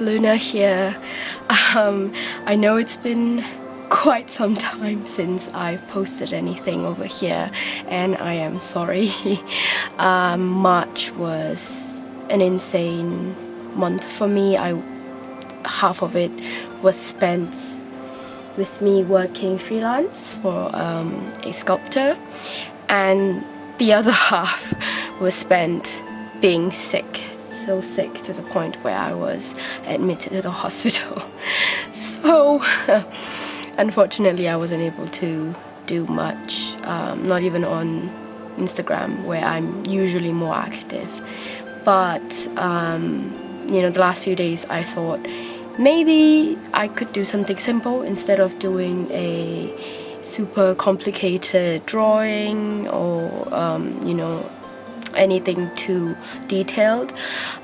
Luna here. I know it's been quite some time since I've posted anything over here, and I am sorry. March was an insane month for me. Half of it was spent with me working freelance for a sculptor, and the other half was spent being sick. So sick to the point where I was admitted to the hospital. So unfortunately I wasn't able to do much, not even on Instagram where I'm usually more active. But you know, the last few days I thought maybe I could do something simple instead of doing a super complicated drawing or you know, anything too detailed.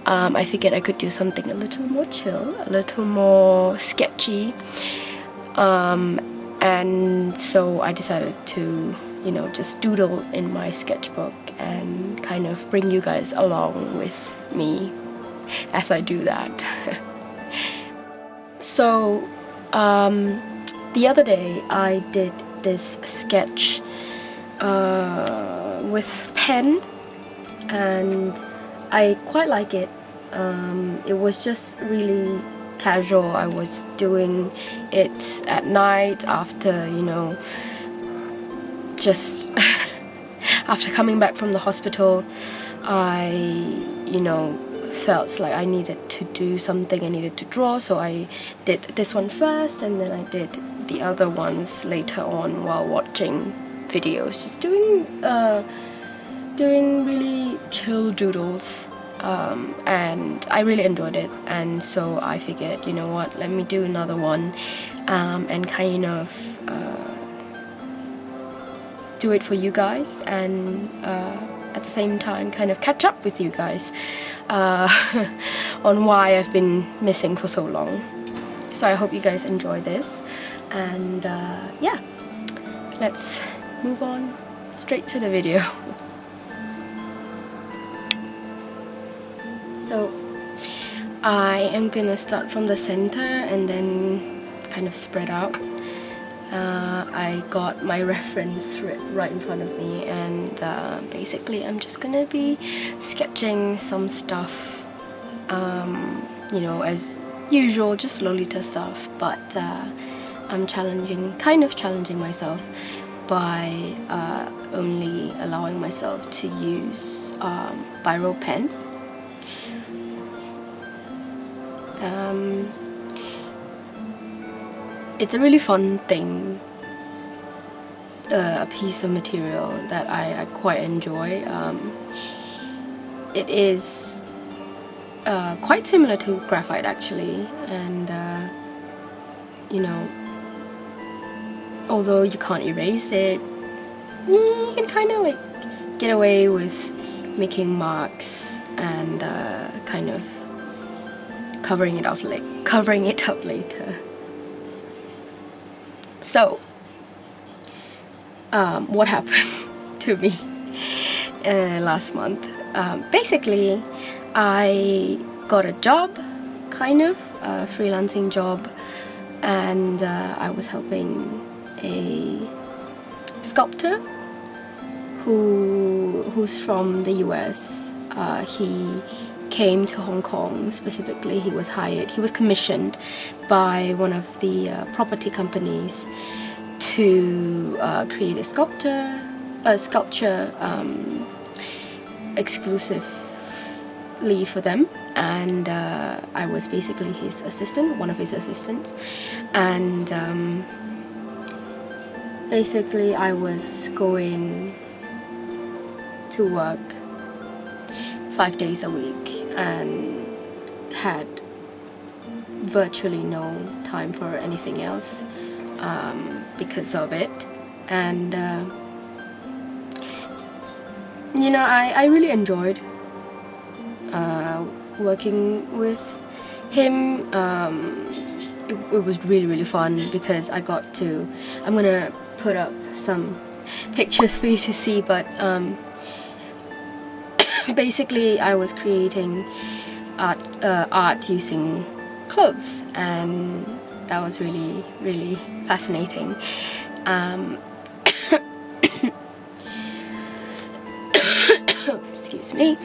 I figured I could do something a little more chill, a little more sketchy, and so I decided to, you know, just doodle in my sketchbook and kind of bring you guys along with me as I do that. So the other day I did this sketch with pen, and I quite like it. It was just really casual. I was doing it at night after, you know, just after coming back from the hospital. I, you know, felt like I needed to do something, I needed to draw, so I did this one first, and then I did the other ones later on while watching videos, just doing really chill doodles, and I really enjoyed it. And so I figured, you know what, let me do another one and kind of do it for you guys, and at the same time kind of catch up with you guys on why I've been missing for so long. So I hope you guys enjoy this, and yeah, let's move on straight to the video. So I am gonna start from the center and then kind of spread out. I got my reference right in front of me, and basically I'm just gonna be sketching some stuff, you know, as usual, just Lolita stuff, but I'm kind of challenging myself by only allowing myself to use biro pen. It's a really fun thing, a piece of material that I quite enjoy. It is quite similar to graphite actually, and you know, although you can't erase it, you can kind of like get away with making marks and kind of covering it up later. So what happened to me last month? Basically I got a job, kind of a freelancing job, and I was helping a sculptor who's from the US. He came to Hong Kong specifically. He was commissioned by one of the property companies to create a sculpture exclusively for them, and I was basically his assistant, one of his assistants, and basically I was going to work 5 days a week and had virtually no time for anything else because of it. And you know, I really enjoyed working with him. It was really fun because I'm gonna put up some pictures for you to see, but basically I was creating art using clothes, and that was really, really fascinating. Excuse me.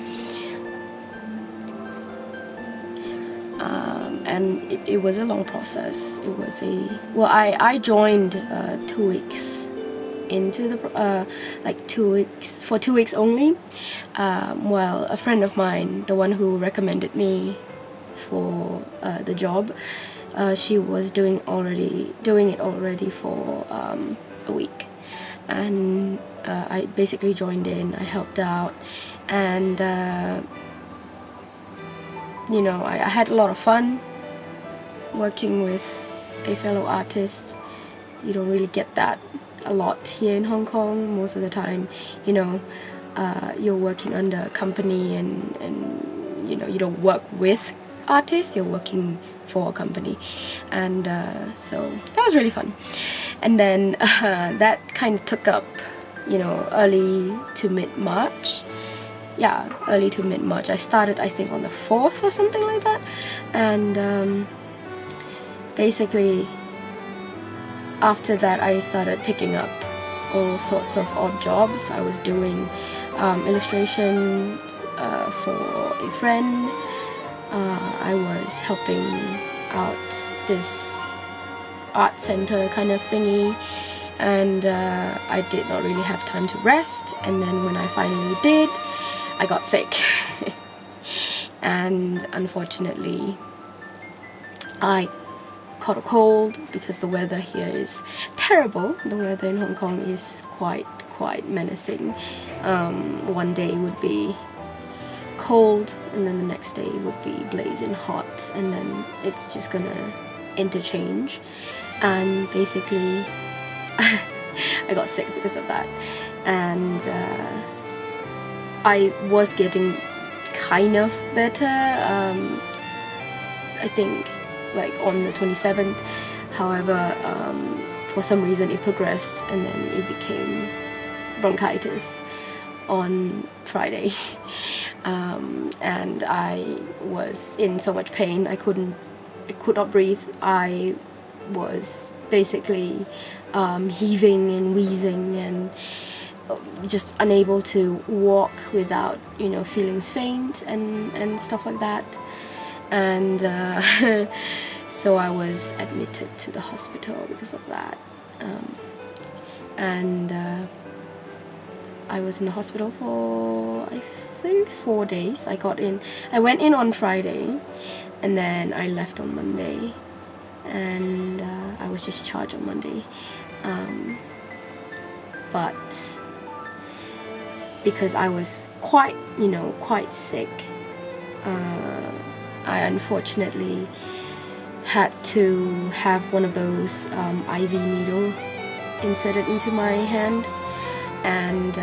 And it was a long process. It was I joined 2 weeks into the like 2 weeks, for 2 weeks only. Well, a friend of mine, the one who recommended me for the job, she was doing it already for a week, and I basically joined in. I helped out, and you know, I had a lot of fun working with a fellow artist. You don't really get that a lot here in Hong Kong. Most of the time, you know, you're working under a company, and you know, you don't work with artists, you're working for a company. And so that was really fun. And then that kind of took up, you know, early to mid-March. Yeah, early to mid-March. I started, I think, on the 4th or something like that. And basically, after that, I started picking up all sorts of odd jobs. I was doing illustration for a friend. I was helping out this art center kind of thingy, and I did not really have time to rest. And then when I finally did, I got sick. And unfortunately, I caught a cold because the weather here is terrible. The weather in Hong Kong is quite menacing. One day would be cold, and then the next day would be blazing hot, and then it's just gonna interchange. And basically I got sick because of that. And I was getting kind of better, I think like on the 27th. However, for some reason it progressed, and then it became bronchitis on Friday. And I was in so much pain. I could not breathe. I was basically heaving and wheezing, and just unable to walk without, you know, feeling faint and stuff like that. And so I was admitted to the hospital because of that. And I was in the hospital for, I think, 4 days. I went in on Friday, and then I left on Monday, and I was discharged on Monday. But because I was quite sick, I unfortunately had to have one of those IV needle inserted into my hand, and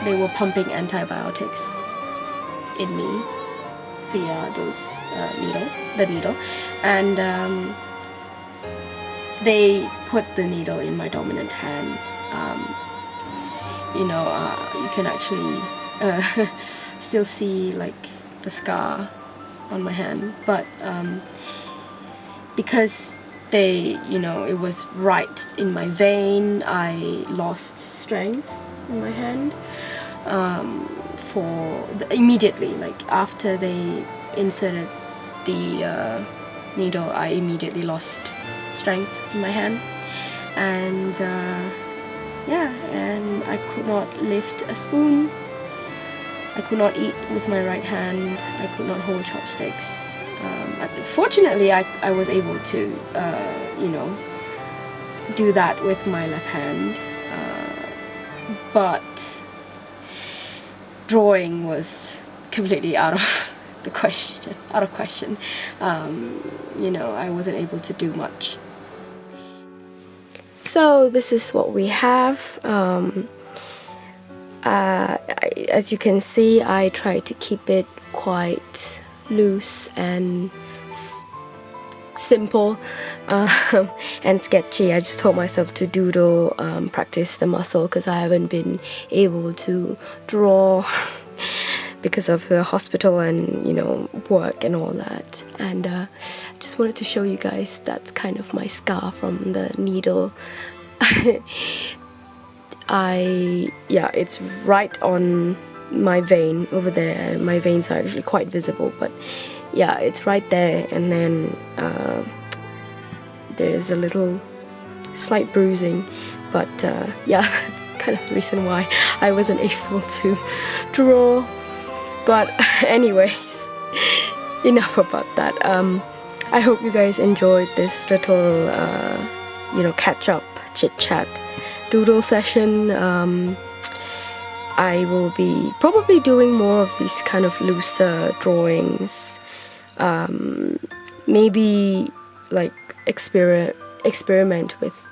they were pumping antibiotics in me via the needle, and they put the needle in my dominant hand. You know, you can actually still see like the scar on my hand, but because it was right in my vein, I lost strength in my hand. Immediately, like after they inserted the needle, I immediately lost strength in my hand, and and I could not lift a spoon. I could not eat with my right hand. I could not hold chopsticks. Fortunately, I was able to, do that with my left hand. But drawing was completely out of question. I wasn't able to do much. So this is what we have. As you can see, I try to keep it quite loose and simple and sketchy. I just told myself to doodle, practice the muscle, because I haven't been able to draw because of the hospital and work and all that. And just just wanted to show you guys that's kind of my scar from the needle. Yeah, it's right on my vein over there, and my veins are actually quite visible, but yeah, it's right there. And then there's a little slight bruising, but yeah, that's kind of the reason why I wasn't able to draw. But anyways, enough about that. I hope you guys enjoyed this little catch up, chit chat, doodle session. I will be probably doing more of these kind of looser drawings, maybe like experiment with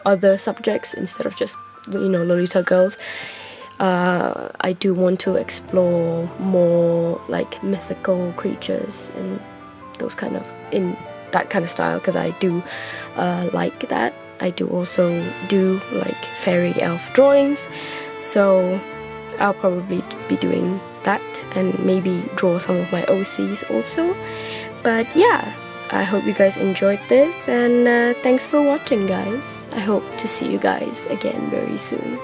other subjects instead of just Lolita girls. I do want to explore more like mythical creatures and those kind of, in that kind of style, because I do like that. I do also do like fairy elf drawings, so I'll probably be doing that and maybe draw some of my OCs also. But yeah, I hope you guys enjoyed this, and thanks for watching, guys. I hope to see you guys again very soon.